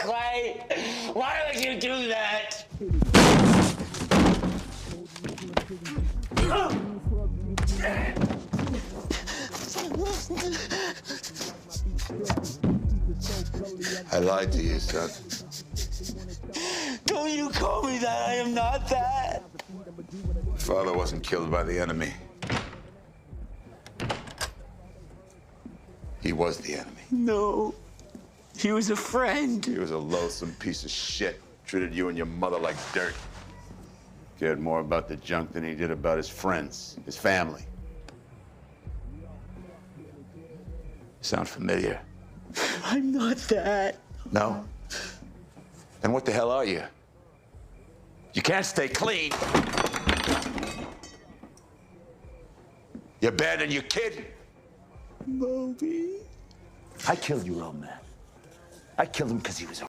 Clay, why would you do that? I lied to you, son. Don't you call me that. I am not that. Father wasn't killed by the enemy. He was the enemy. No. He was a friend. He was a loathsome piece of shit. Treated you and your mother like dirt. Cared more about the junk than he did about his friends, his family. Sound familiar? I'm not that. No? Then what the hell are you? You can't stay clean. You abandoned your kid? Moby. I killed your old man. I killed him because he was a